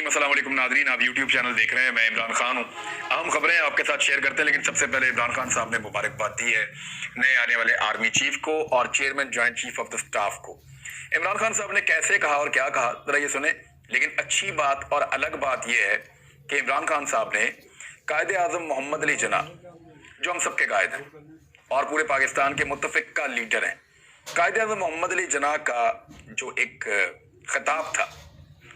अस्सलाम वालेकुम नादरीन, आप यूट्यूब चैनल देख रहे हैं। मैं इमरान खान हूँ। अहम खबरें आपके साथ शेयर करते हैं, लेकिन सबसे पहले इमरान खान साहब ने मुबारकबाद दी है नए आने वाले आर्मी चीफ को और chairman joint chief of the staff को। इमरान खान साहब ने कैसे कहा और क्या कहा जरा ये सुने। लेकिन अच्छी बात और अलग बात यह है कि इमरान खान साहब ने कायदे आजम मोहम्मद अली जिन्ना, जो हम सबके कायद हैं और पूरे पाकिस्तान के मुत्तफिक का लीडर हैं, कायदे आजम मोहम्मद अली जिन्ना का जो एक खिताब था,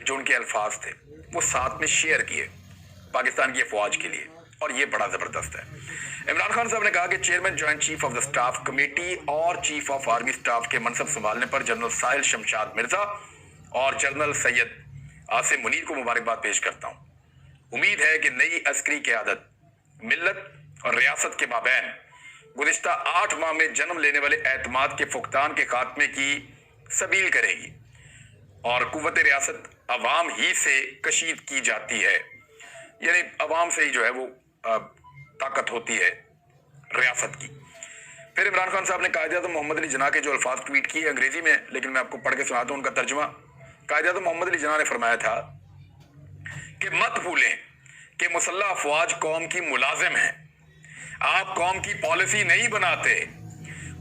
जो उनके अल्फाज थे, वो साथ में शेयर किए पाकिस्तान की अफवाज के लिए, और ये बड़ा जबरदस्त है। इमरान खान साहब ने कहा कि chairman joint chief of the staff committee और चीफ ऑफ आर्मी स्टाफ के मनसब संभालने पर जनरल साहिल शमशाद मिर्जा और जनरल सैयद आसिम मुनीर को मुबारकबाद पेश करता हूँ। उम्मीद है कि नई अस्करी क़यादत मिल्लत और रियासत के माबैन गुज़िश्ता 8 माह में जन्म लेने वाले एतमाद के फुकदान के खात्मे की सबील करेगी और कुव्वत रियासत अवाम ही से कशीद की जाती है, यानी अवाम से ही जो है वो ताकत होती है रियासत की। फिर इमरान खान साहब ने कायदे-ए-आज़म मोहम्मद अली जिन्ना के जो अल्फाज ट्वीट किए अंग्रेजी में, लेकिन मैं आपको पढ़ के सुनाता हूँ उनका तर्जुमा। कायदे-ए-आज़म मोहम्मद अली जिन्ना ने फरमाया था कि मत भूलें कि मुसल्लह अफवाज कौम की मुलाजिम है। आप कौम की पॉलिसी नहीं बनाते,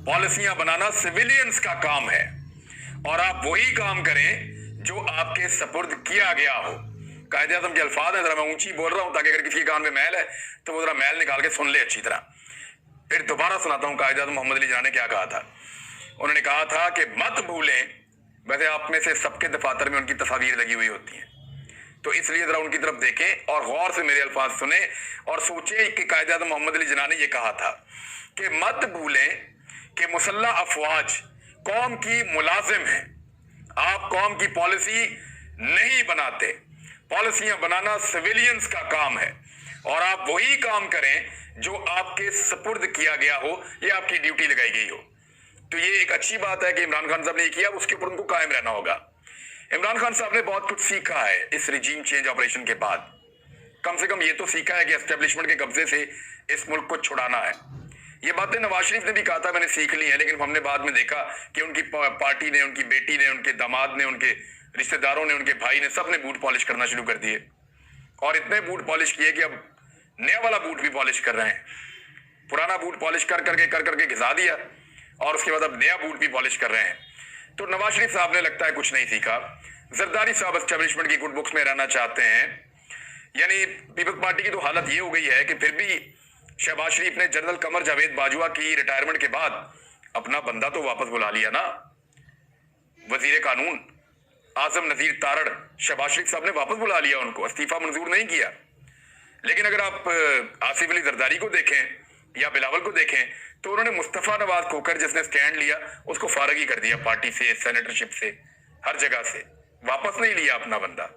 पॉलिसियां बनाना सिविलियंस का काम है और आप वही काम करें जो आपके सपुर्द किया गया हो। कायदे आज़म के अल्फाज हैं, जरा मैं ऊंची बोल रहा हूं ताकि अगर किसी कान में मैल है तो वो जरा मैल निकाल के सुन ले अच्छी तरह। फिर दोबारा सुनाता हूं कायदे आज़म मोहम्मद अली जिन्ना ने क्या कहा था। उन्होंने कहा था कि मत भूलें, वैसे आप में से सबके दफातर में उनकी तस्वीर लगी हुई होती है, तो इसलिए जरा उनकी तरफ देखें और गौर से मेरे अल्फाज सुने और सोचें कि कायदे आज़म मोहम्मद अली जिन्ना ने यह कहा था कि मत भूलें कि मुसल्लह अफवाज कौम की मुलाजिम है। आप कौम की पॉलिसी नहीं बनाते, पॉलिसियां बनाना सिविलियंस का काम है और आप वही काम करें जो आपके सपुर्द किया गया हो, ये आपकी ड्यूटी लगाई गई हो। तो ये एक अच्छी बात है कि इमरान खान साहब ने किया, उसके ऊपर उनको कायम रहना होगा। इमरान खान साहब ने बहुत कुछ सीखा है इस रिजीम चेंज ऑपरेशन के बाद। कम से कम ये तो सीखा है कि एस्टेब्लिशमेंट के कब्जे से इस मुल्क को छुड़ाना है। ये बातें नवाज शरीफ ने भी कहा था, मैंने सीख ली है, लेकिन हमने बाद में देखा कि उनकी पार्टी ने, उनकी बेटी ने, उनके दामाद ने, उनके रिश्तेदारों ने, उनके भाई ने, सब ने बूट पॉलिश करना शुरू कर दिए और इतने बूट पॉलिश किए कि अब नया वाला बूट भी पॉलिश कर रहे हैं। पुराना बूट पॉलिश कर करके घिसा दिया और उसके बाद अब नया बूट भी पॉलिश कर रहे हैं। तो नवाज शरीफ साहब ने लगता है कुछ नहीं सीखा। जरदारी साहब एस्टेब्लिशमेंट की गुड बुक्स में रहना चाहते हैं। यानी पीपल्स पार्टी की तो हालत ये हो गई है कि फिर भी शहबाज शरीफ ने जनरल कमर जावेद बाजवा की रिटायरमेंट के बाद अपना बंदा तो वापस बुला लिया ना। वजीर कानून आजम नजीर तारड़ शहबाज शरीफ साहब ने वापस बुला लिया, उनको इस्तीफा मंजूर नहीं किया। लेकिन अगर आप आसिफ अली जरदारी को देखें या बिलावल को देखें तो उन्होंने मुस्तफा नवाज खोकर जिसने स्टैंड लिया उसको फारग ही कर दिया पार्टी से, सेनेटरशिप से, हर जगह से वापस नहीं लिया अपना बंदा।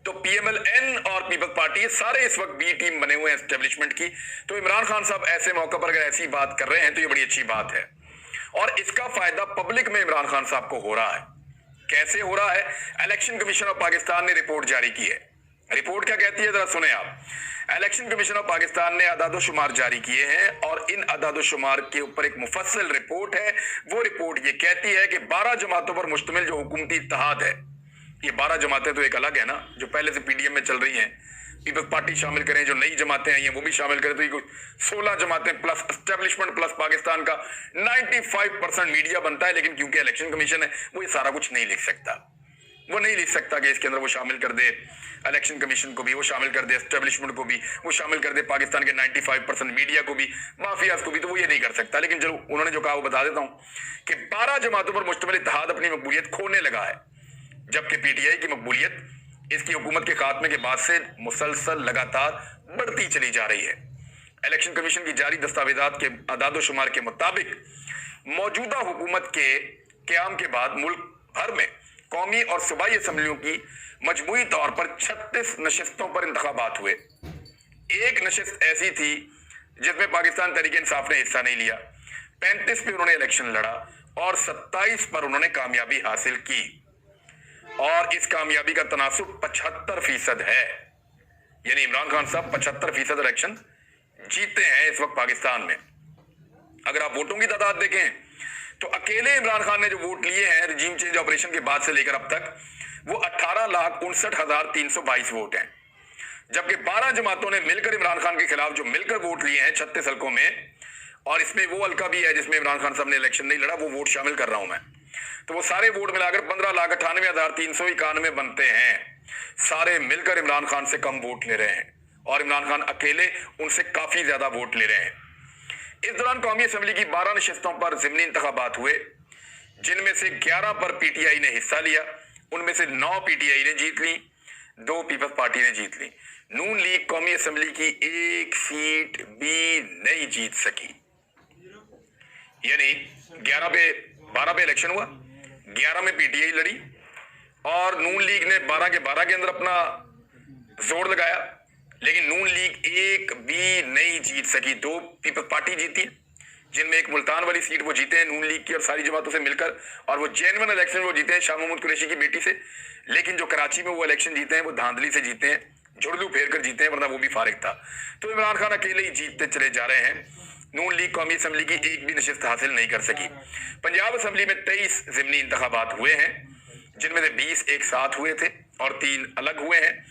तो पीएमएलएन और पीपल्स पार्टी सारे इस वक्त बी टीम बने हुए हैं एस्टेब्लिशमेंट की। तो इमरान खान साहब ऐसे मौके पर अगर ऐसी बात कर रहे हैं तो ये बड़ी अच्छी बात है और इसका फायदा पब्लिक में इमरान खान साहब को हो रहा है। कैसे हो रहा है? इलेक्शन कमीशन ऑफ पाकिस्तान ने रिपोर्ट जारी की है। रिपोर्ट क्या कहती है जरा सुने आप। इलेक्शन कमीशन ऑफ पाकिस्तान ने अदाद-ओ-शुमार जारी किए हैं और इन अदाद-ओ-शुमार के ऊपर एक मुफस्सल रिपोर्ट है। वो रिपोर्ट ये कहती है कि 12 जमातों पर मुश्तमिल जो हुकूमती इत्तेहाद है, ये 12 जमातें तो एक अलग है ना, जो पहले से पीडीएम में चल रही हैं, पीपल्स पार्टी शामिल करें, जो नई जमातें आई हैं वो भी शामिल करें, तो ये 16 जमातें प्लस एस्टेब्लिशमेंट प्लस पाकिस्तान का 95% मीडिया बनता है। लेकिन क्योंकि इलेक्शन कमीशन है वो ये सारा कुछ नहीं लिख सकता। वो नहीं लिख सकता कि इसके अंदर वो शामिल कर दे इलेक्शन कमीशन को भी, वो शामिल कर दे एस्टेब्लिशमेंट को भी, वो शामिल कर दे पाकिस्तान के 95% मीडिया को भी, माफियाज को भी, तो वो ये नहीं कर सकता। लेकिन जो उन्होंने जो कहा वो बता देता हूं कि 12 जमातों पर मुश्तमिल इत्तेहाद अपनी मकबूलियत खोने लगा है, जबकि पीटीआई की मकबूलियत इसकी हुकूमत के खात्मे के बाद से मुसलसल लगातार बढ़ती चली जा रही है। इलेक्शन कमीशन की जारी दस्तावेजात के अदाद-ओ-शुमार के मुताबिक मौजूदा हुकूमत के क़याम के बाद मुल्क भर में कौमी और सूबाई असम्बलियों की मजमूई तौर पर 36 नशिस्तों पर इंतखाबात हुए। एक नशिस्त ऐसी थी जिसमें पाकिस्तान तहरीक इंसाफ ने हिस्सा नहीं लिया। 35 पे उन्होंने इलेक्शन लड़ा और 27 पर उन्होंने कामयाबी हासिल की और इस कामयाबी का तनासुब 75% है। यानी इमरान खान साहब 75% इलेक्शन जीते हैं इस वक्त पाकिस्तान में। अगर आप वोटों की तादाद देखें तो अकेले इमरान खान ने जो वोट लिए हैं रिजीम चेंज ऑपरेशन के बाद से लेकर अब तक वो 18,59,322 वोट हैं। जबकि 12 जमातों ने मिलकर इमरान खान के खिलाफ जो मिलकर वोट लिए हैं 36 हल्कों में, और इसमें वो हल्का भी है जिसमें इमरान खान साहब ने इलेक्शन नहीं लड़ा, वो वोट शामिल कर रहा हूं मैं, तो वो सारे वोट मिलाकर 15,98,391 बनते हैं। सारे मिलकर इमरान खान से कम वोट ले रहे हैं और इमरान खान अकेले उनसे काफी ज्यादा वोट ले रहे हैं। इस दौरान कौमी असम्बली की 12 नशिस्तों पर ज़िमनी इंतखाबात हुए, जिनमें से 11 पर पीटीआई ने हिस्सा लिया। उनमें से 9 पीटीआई ने जीत ली, 2 पीपल्स पार्टी ने जीत ली। नून लीग कौमी असम्बली की एक सीट भी नहीं जीत सकी। यानी 12 पे इलेक्शन हुआ, 11 में पीटीआई लड़ी और नून लीग ने 12 के 12 के अंदर अपना जोर लगाया, लेकिन नून लीग एक भी नहीं जीत सकी। 2 पीपल्स पार्टी जीती है, जिनमें एक मुल्तान वाली सीट वो जीते हैं नून लीग की और सारी जमातों से मिलकर, और वो जेन्युइन इलेक्शन वो जीते हैं शाह महमूद कुरैशी की बेटी से। लेकिन जो कराची में वो इलेक्शन जीते हैं वो धांधली से जीते हैं, जुड़लू फेर कर जीते हैं, वरना वो भी फारिग था। तो इमरान खान अकेले ही जीतते चले जा रहे हैं। नून लीग कौमी असम्बली की एक भी नशिस्त हासिल नहीं कर सकी। पंजाब असम्बली में 23 ज़िमनी इंतखाबात हुए हैं, जिनमें से 20 एक साथ हुए थे और 3 अलग हुए हैं।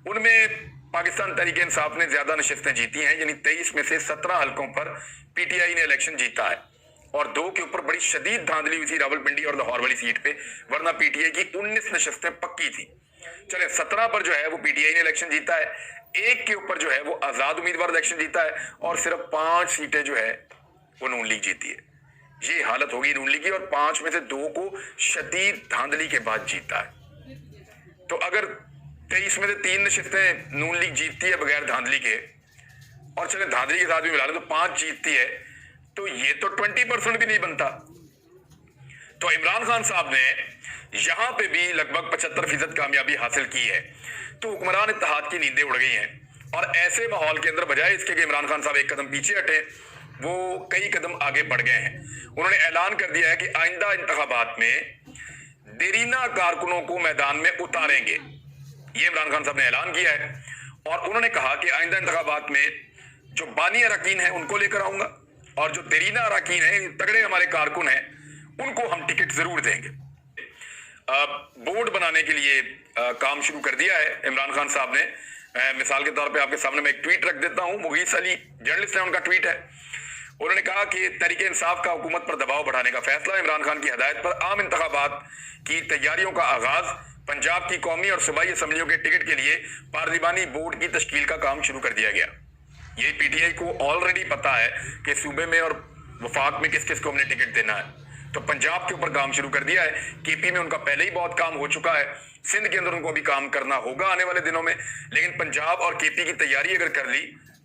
उनमें पाकिस्तान तहरीक इंसाफ ने ज्यादा नशिस्तें जीती हैं, यानी 23 में से 17 हल्कों पर पीटीआई ने इलेक्शन जीता है और 2 के ऊपर बड़ी शदीद धांधली हुई थी रावलपिंडी और लाहौर वाली सीट पे, वरना पीटीआई की 19 नशिस्तें पक्की थी। चले 17 पर जो है वो पीटीआई ने इलेक्शन जीता है, 1 के ऊपर जो है वो आजाद उम्मीदवार इलेक्शन जीता है और सिर्फ 5 सीटें जो है वो नून लीग जीती है। ये हालत होगी नून लीग की, और 5 में से 2 को शदीद धांधली के बाद जीता है। तो अगर 23 में से 3 नशिस्तें नून लीग जीतती है बगैर धांधली के, और चले धांधली के साथ भी मिला लें तो 5 जीतती है, तो ये तो 20% भी नहीं बनता। तो इमरान खान साहब ने यहां पे भी लगभग 75% कामयाबी हासिल की है। तो हुक्मरान इत्तेहाद की नींदें उड़ गई हैं और ऐसे माहौल के अंदर बजाय इसके कि इमरान खान साहब एक कदम पीछे हटे, वो कई कदम आगे बढ़ गए हैं। उन्होंने ऐलान कर दिया है कि आइंदा इंतखाबात में देरीना कारकुनों को मैदान में उतारेंगे। ये इमरान खान साहब ने ऐलान किया है और उन्होंने कहा कि आइंदा इंतखाबात में जो बानी अरकान है उनको लेकर आऊंगा, और जो देरीना अरकान है, तगड़े हमारे कारकुन हैं, उनको हम टिकट जरूर देंगे। बोर्ड बनाने के लिए काम शुरू कर दिया है इमरान खान साहब ने। मिसाल के तौर पे आपके सामने मैं एक ट्वीट रख देता हूं, मुगीस अली जर्नलिस्ट है, उनका ट्वीट है। उन्होंने कहा कि तहरीक इंसाफ का हुकूमत पर दबाव बढ़ाने का फैसला, इमरान खान की हदायत पर आम इंतखाबात की तैयारियों का आगाज, पंजाब की कौमी और सूबाई असम्बलियों के टिकट के लिए पार्लिमानी बोर्ड की तश्कील का काम शुरू कर दिया गया। ये पीटीआई को ऑलरेडी पता है कि सूबे में और वफाक में किस किस को हमने टिकट देना है, तो पंजाब के ऊपर काम शुरू कर दिया है। केपी में उनका पहले ही बहुत काम हो चुका है, सिंध के अंदर उनको अभी काम करना होगा आने वाले दिनों में, लेकिन पंजाब और केपी की तैयारी अगर कर ली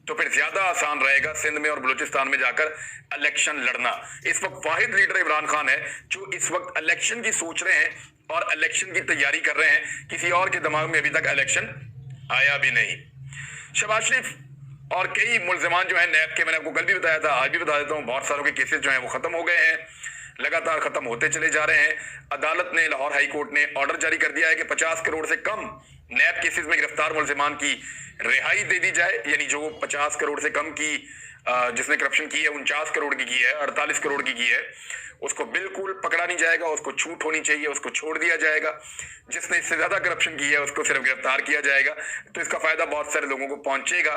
तो फिर ज्यादा आसान रहेगा सिंध में और बलूचिस्तान में जाकर इलेक्शन लड़ना। इस वक्त वाहिद लीडर इमरान खान है जो इस वक्त इलेक्शन की सोच रहे हैं और इलेक्शन की तैयारी कर रहे हैं। किसी और के दिमाग में अभी तक इलेक्शन आया भी नहीं। शहबाज शरीफ और कई मुल्जिमान जो है नैब के, मैंने आपको कल भी बताया था, आज भी बता देता हूँ, बहुत सारों के केसेस जो हैं वो खत्म हो गए हैं, लगातार खत्म होते चले जा रहे हैं। अदालत ने, लाहौर हाई कोर्ट ने ऑर्डर जारी कर दिया है कि 50 करोड़ से कम नैब केसेस में गिरफ्तार मुल्जिमान की रिहाई दे दी जाए। यानी जो 50 करोड़ से कम की जिसने करप्शन की है, 49 करोड़ की है, 48 करोड़ की है, उसको बिल्कुल पकड़ा नहीं जाएगा, उसको छूट होनी चाहिए, उसको छोड़ दिया जाएगा। जिसने इससे ज्यादा करप्शन की है उसको सिर्फ गिरफ्तार किया जाएगा। तो इसका फायदा बहुत सारे लोगों को पहुंचेगा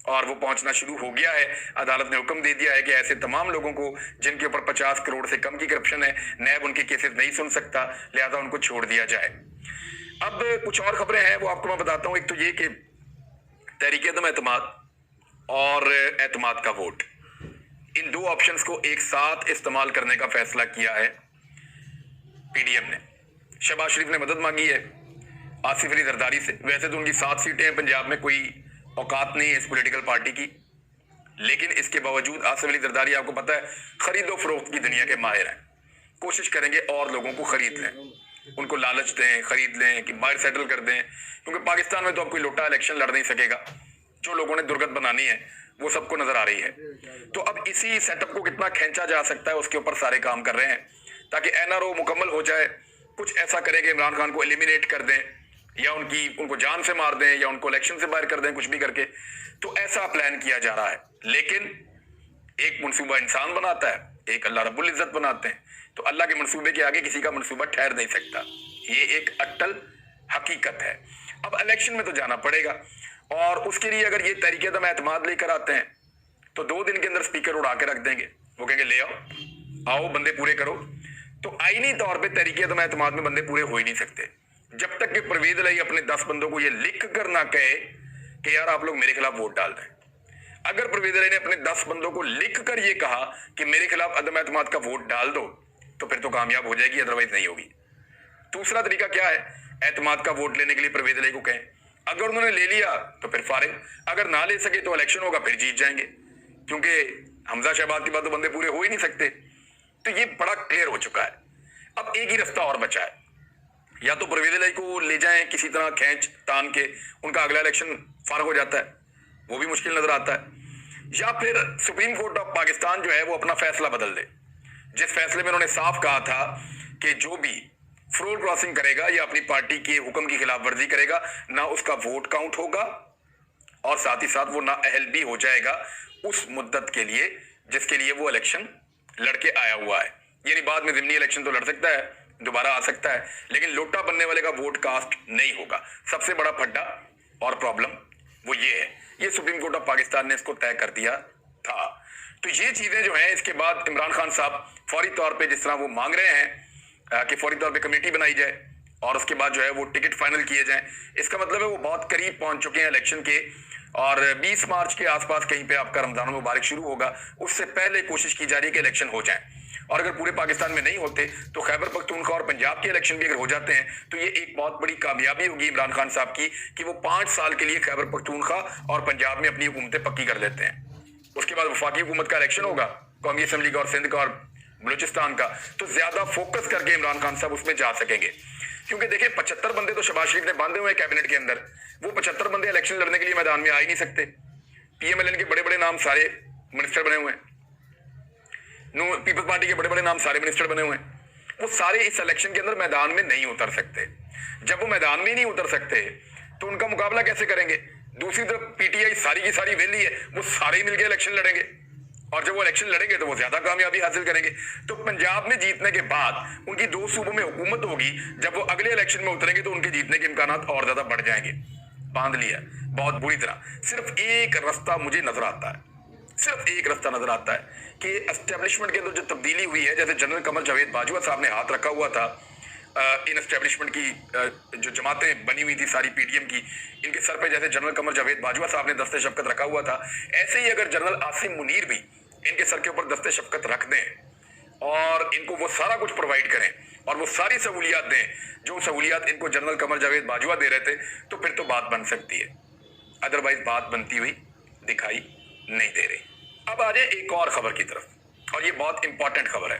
और वो पहुंचना शुरू हो गया है। अदालत ने हुक्म दे दिया है कि ऐसे तमाम लोगों को जिनके ऊपर 50 करोड़ से कम की करप्शन है, नैब उनके केसेस नहीं सुन सकता, लिहाजा उनको छोड़ दिया जाए। अब कुछ और खबरें हैं वो आपको मैं बताता हूं। एक तो ये कि तहरीक अदम एतमाद और एतमाद का वोट, इन 2 ऑप्शंस को एक साथ इस्तेमाल करने का फैसला किया है पीडीएम ने। शहबाज शरीफ ने मदद मांगी है आसिफ अली जरदारी से। वैसे तो उनकी 7 सीटें हैं पंजाब में, कोई औकात नहीं है इस पॉलिटिकल पार्टी की, लेकिन इसके बावजूद आसिफ अली जरदारी आपको पता है खरीदो फरोख्त की दुनिया के माहिर हैं। कोशिश करेंगे और लोगों को खरीद लें, उनको लालच दें, खरीद लें कि बाहर सेटल कर दें, क्योंकि पाकिस्तान में तो अब कोई लोटा इलेक्शन लड़ नहीं सकेगा। जो लोगों ने दुर्गत बनानी है वो सबको नजर आ रही है। तो अब इसी सेटअप को कितना खींचा जा सकता है उसके ऊपर सारे काम कर रहे हैं, ताकि एनआरओ मुकम्मल हो जाए। कुछ ऐसा करें कि इमरान खान को एलिमिनेट कर दें, या उनको जान से मार दें, या उनको इलेक्शन से बाहर कर दें, कुछ भी करके। तो ऐसा प्लान किया जा रहा है। लेकिन एक मनसूबा इंसान बनाता है, एक अल्लाह रब्बुल इज्जत बनाते हैं। तो अल्लाह के मनसूबे के आगे किसी का मनसूबा ठहर नहीं सकता। ये एक अटल हकीकत है। अब इलेक्शन में तो जाना पड़ेगा और उसके लिए अगर ये तरीके दम एतमाद लेकर आते हैं तो 2 दिन के अंदर स्पीकर उड़ा के रख देंगे। वो कहेंगे ले आओ बंदे पूरे करो। तो आईनी तौर पे तरीके दम एतमाद में बंदे पूरे हो ही नहीं सकते जब तक कि परवेज इलाही अपने 10 बंदों को ये लिख कर ना कहे कि यार आप लोग मेरे खिलाफ वोट डाल दें। अगर परवेज इलाही ने अपने 10 बंदों को लिख कर ये कहा कि मेरे खिलाफ अदम एतमाद का वोट डाल दो तो फिर तो कामयाब हो जाएगी, अदरवाइज नहीं होगी। दूसरा तरीका क्या है, एतमाद का वोट लेने के लिए परवेज इलाही को कहें, अगर उन्होंने ले लिया तो फिर फारिग, अगर ना ले सके तो इलेक्शन होगा, फिर जीत जाएंगे, क्योंकि हमजा शहबाज के बाद तो बंदे पूरे हो ही नहीं सकते। तो ये बड़ा क्लियर हो चुका है। अब एक ही रास्ता और बचा है, या तो परवेज इलाही को ले जाएं किसी तरह खींच तान के, उनका अगला इलेक्शन फारग हो जाता है, वो भी मुश्किल नजर आता है, या फिर सुप्रीम कोर्ट ऑफ पाकिस्तान जो है वो अपना फैसला बदल दे, जिस फैसले में उन्होंने साफ कहा था कि जो भी फ्लोर क्रॉसिंग करेगा या अपनी पार्टी के हुक्म की खिलाफ वर्जी करेगा ना उसका वोट काउंट होगा और साथ ही साथ वो ना अहल भी हो जाएगा उस मुद्दत के लिए जिसके लिए वो इलेक्शन लड़के आया हुआ है। यानी बाद में जिमनी इलेक्शन तो लड़ सकता है, दोबारा आ सकता है, लेकिन लोटा बनने वाले का वोट कास्ट नहीं होगा। सबसे बड़ा फड्डा और प्रॉब्लम वो ये है, ये सुप्रीम कोर्ट ऑफ पाकिस्तान ने इसको तय कर दिया था। तो ये चीजें जो हैं, इसके बाद इमरान खान साहब फौरी तौर पे जिस तरह वो मांग रहे हैं कि फौरी तौर पे कमेटी बनाई जाए और उसके बाद जो है वो टिकट फाइनल किए जाएं, इसका मतलब है वो बहुत करीब पहुंच चुके हैं इलेक्शन के और 20 मार्च के आसपास कहीं पे आपका रमजान मुबारक शुरू होगा, उससे पहले कोशिश की जा रही है कि इलेक्शन हो जाए। और अगर पूरे पाकिस्तान में नहीं होते तो खैबर पख्तूनख्वा और पंजाब के इलेक्शन भी अगर हो जाते हैं तो ये एक बहुत बड़ी कामयाबी होगी इमरान खान साहब की कि वो 5 साल के लिए खैबर पख्तूनख्वा और पंजाब में अपनी हुकूमतें पक्की कर लेते हैं। उसके बाद वफाकी हुकूमत का इलेक्शन होगा, कौमी असम्बली का और सिंध का और बलूचिस्तान का, तो ज्यादा फोकस करके इमरान खान साहब उसमें जा सकेंगे। क्योंकि देखिए 75 बंदे तो शहबाज शरीफ ने बांधे हुए हैं कैबिनेट के अंदर, वो 75 बंदे इलेक्शन लड़ने के लिए मैदान में आ ही नहीं सकते। पीएमएलएन के बड़े बड़े नाम सारे मिनिस्टर बने हुए हैं, पीपल्स पार्टी के बड़े बड़े नाम सारे मिनिस्टर बने हुए हैं, वो सारे इस इलेक्शन के अंदर मैदान में नहीं उतर सकते। जब वो मैदान में ही नहीं उतर सकते तो उनका मुकाबला कैसे करेंगे? दूसरी तरफ पीटीआई सारी की सारी वेली है, वो सारे ही मिलकर इलेक्शन लड़ेंगे और जब वो इलेक्शन लड़ेंगे तो वो ज्यादा कामयाबी हासिल करेंगे। तो पंजाब में जीतने के बाद उनकी 2 सूबों में हुकूमत होगी, जब वो अगले इलेक्शन में उतरेंगे तो उनके जीतने के इम्कान और ज्यादा बढ़ जाएंगे। बांध लिया बहुत बुरी तरह। सिर्फ एक रास्ता मुझे नजर आता है, सिर्फ एक रास्ता नजर आता है कि एस्टेब्लिशमेंट के अंदर जो तब्दीली हुई है, जैसे जनरल कमर जावेद बाजवा साहब ने हाथ रखा हुआ था इन एस्टेब्लिशमेंट की जो जमातें बनी हुई थी सारी पीडीएम की, इनके सर पे जैसे जनरल कमर जावेद बाजवा साहब ने दस्ते शफकत रखा हुआ था, ऐसे ही अगर जनरल आसिम मुनीर भी इनके सर के ऊपर दस्ते शफकत रख दें और इनको वो सारा कुछ प्रोवाइड करें और वो सारी सहूलियात दें जो सहूलियात इनको जनरल कमर जावेद बाजवा दे रहे थे, तो फिर तो बात बन सकती है, अदरवाइज बात बनती हुई दिखाई नहीं दे रही। अब आ जाए एक और खबर की तरफ, और ये बहुत इंपॉर्टेंट खबर है।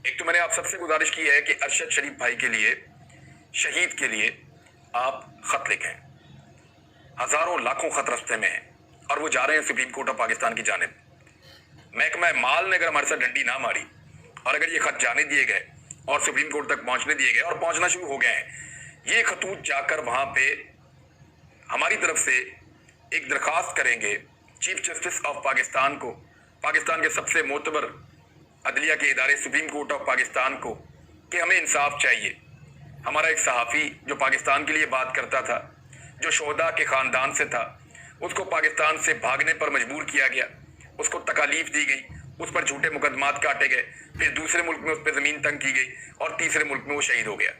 एक तो मैंने आप सबसे गुजारिश की है कि अरशद शरीफ भाई के लिए, शहीद के लिए आप खत लिखें। हजारों लाखों खत रस्ते में हैं और वो जा रहे हैं सुप्रीम कोर्ट ऑफ पाकिस्तान की जानिब। महकमा माल ने अगर हमारे साथ डंडी ना मारी और अगर ये खत जाने दिए गए और सुप्रीम कोर्ट तक पहुंचने दिए गए और पहुंचना शुरू हो गए हैं, ये खतूत जाकर वहां पे हमारी तरफ से एक दरखास्त करेंगे चीफ जस्टिस ऑफ पाकिस्तान को, पाकिस्तान के सबसे मोतबर अदलिया के इदारे सुप्रीम कोर्ट ऑफ पाकिस्तान को, कि हमें इंसाफ चाहिए। हमारा एक सहाफ़ी जो पाकिस्तान के लिए बात करता था, जो शोहदा के ख़ानदान से था, उसको पाकिस्तान से भागने पर मजबूर किया गया, उसको तकालीफ दी गई, उस पर झूठे मुकदमात काटे गए, फिर दूसरे मुल्क में उस पर ज़मीन तंग की गई और तीसरे मुल्क में वो शहीद हो गया।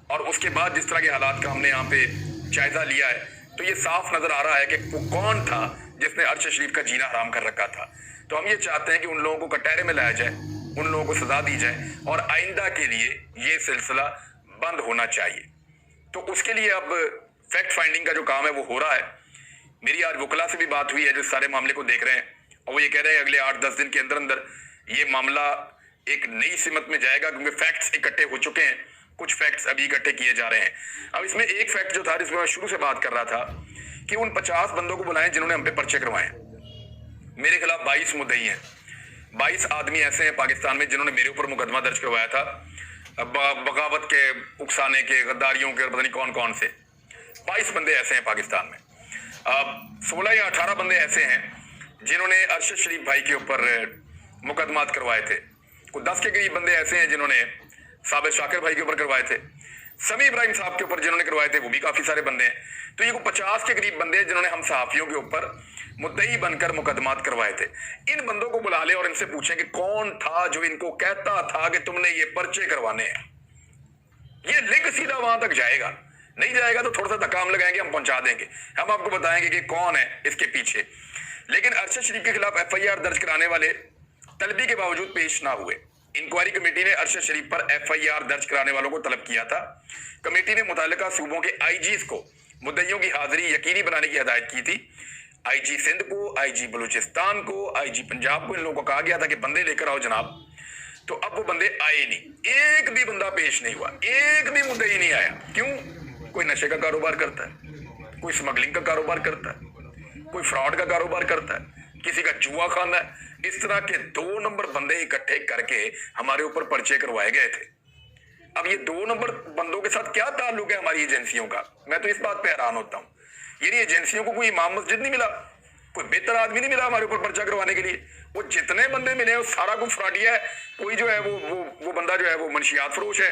और उसके बाद जिस तरह के हालात का हमने यहाँ पे जायजा लिया है, तो ये साफ नजर आ रहा है कि वो कौन था जिसने अरशद शरीफ का जीना हराम कर रखा था। तो हम ये चाहते हैं कि उन लोगों को कटहरे में लाया जाए, उन लोगों को सजा दी जाए और आइंदा के लिए ये सिलसिला बंद होना चाहिए। तो उसके लिए अब फैक्ट फाइंडिंग का जो काम है वो हो रहा है। मेरी आज वकला से भी बात हुई है जो सारे मामले को देख रहे हैं, और वो ये कह रहे हैं अगले 8-10 दिन के अंदर अंदर ये मामला एक नई सिमत में जाएगा, क्योंकि फैक्ट्स इकट्ठे हो चुके हैं, कुछ फैक्ट्स अभी इकट्ठे किए जा रहे हैं। अब इसमें एक फैक्ट जो था जिसमें मैं शुरू से बात कर रहा था कि उन 50 बंदों को बुलाएं जिन्होंने हम पे पर्चे करवाए। मेरे खिलाफ 22 मुद्दई हैं, 22 आदमी ऐसे हैं पाकिस्तान में जिन्होंने मेरे ऊपर मुकदमा दर्ज करवाया था बगावत के, उकसाने के, गद्दारियों के, पता नहीं कौन कौन से 22 बंदे ऐसे हैं पाकिस्तान में। अब 16 या 18 बंदे ऐसे हैं जिन्होंने अरशद शरीफ भाई के ऊपर मुकदमात करवाए थे। कुछ 10 के करीब बंदे ऐसे हैं जिन्होंने साबिर शाकिर भाई के ऊपर करवाए थे। समी इब्राहिम साहब के ऊपर जिन्होंने करवाए थे वो भी काफी सारे बंदे हैं। तो ये को 50 के करीब बंदे हैं जिन्होंने हम सहाफियों के ऊपर मुद्दई बनकर मुकदमात करवाए थे। इन बंदों को बुला ले और इनसे पूछें कि कौन था जो इनको कहता था कि तुमने ये पर्चे करवाने हैं। ये लिंक सीधा वहां तक जाएगा, नहीं जाएगा तो थोड़ा सा धक्का हम लगाएंगे, हम पहुंचा देंगे, हम आपको बताएंगे कि कौन है इसके पीछे। लेकिन अरशद शरीफ के खिलाफ FIR दर्ज कराने वाले तलबी के बावजूद पेश ना हुए। इंक्वायरी कमेटी ने अरशद शरीफ पर FIR दर्ज कराने वालों को तलब किया था। कमेटी ने मुतालिका सूबों के IGs को मुद्दइयों की हाजिरी यकीनी बनाने की हिदायत की थी। IG सिंध को, IG बलूचिस्तान को, IG पंजाब को इन लोगों को कहा गया था कि बंदे लेकर आओ जनाब। तो अब वो बंदे आए नहीं, एक भी बंदा पेश नहीं हुआ, एक भी मुद्दई नहीं आया। क्यों? कोई नशे का कारोबार करता है, कोई स्मगलिंग का कारोबार करता है, कोई फ्रॉड का कारोबार करता है, किसी का जुआ खाना है। इस तरह के 2 नंबर बंदे इकट्ठे करके हमारे ऊपर पर्चे करवाए गए थे। अब ये 2 नंबर बंदों के साथ क्या ताल्लुक है हमारी एजेंसियों का? मैं तो इस बात पे हैरान होता हूँ। यानी एजेंसियों को कोई इमाम मस्जिद नहीं मिला, कोई बेहतर आदमी नहीं मिला हमारे ऊपर पर्चा करवाने के लिए? वो जितने बंदे मिले वो सारा कुछ फ्रॉडिया है। कोई जो है वो बंदा जो है वो मनशियात फरोश है,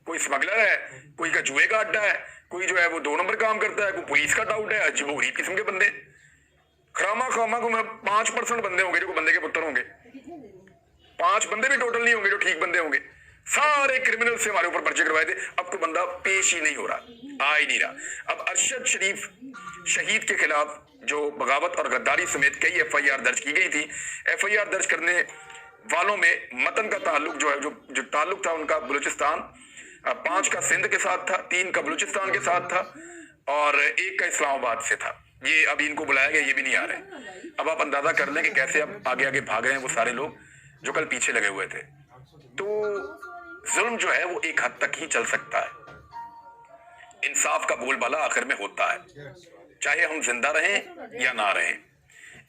कोई स्मगलर है, कोई का जुए का अड्डा है, कोई जो है वो 2 नंबर काम करता है, कोई पुलिस का डाउट है। अजीब गरीब किस्म के बंदे, खामा को 5% बंदे होंगे जो बंदे के पुत्र होंगे, 5 बंदे भी टोटल नहीं होंगे जो ठीक बंदे होंगे। सारे क्रिमिनल से हमारे ऊपर पर्चे करवाए थे। अब कोई बंदा पेश ही नहीं हो रहा, आ ही नहीं रहा। अब अरशद शरीफ शहीद के खिलाफ जो बगावत और गद्दारी समेत कई FIR दर्ज की गई थी, FIR दर्ज करने वालों में मतन का ताल्लुक जो है जो ताल्लुक था उनका बलूचिस्तान, 5 का सिंध के साथ था, 3 का बलूचिस्तान के साथ था और 1 का इस्लामाबाद से था। ये अभी इनको बुलाया गया, ये भी नहीं आ रहे। अब आप अंदाजा कर लें कि कैसे अब आगे आगे भाग रहे हैं वो सारे लोग जो कल पीछे लगे हुए थे। तो जुल्म जो है वो एक हद तक ही चल सकता है, इंसाफ का बोलबाला आखिर में होता है, चाहे हम जिंदा रहें या ना रहें।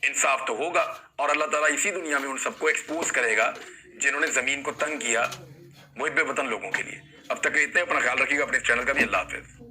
इंसाफ तो होगा और अल्लाह ताला इसी दुनिया में उन सबको एक्सपोज करेगा जिन्होंने जमीन को तंग किया मुहिब्बे वतन लोगों के लिए। अब तक इतने, अपना ख्याल रखिएगा, अपने चैनल का भी। अल्लाह हाफिज।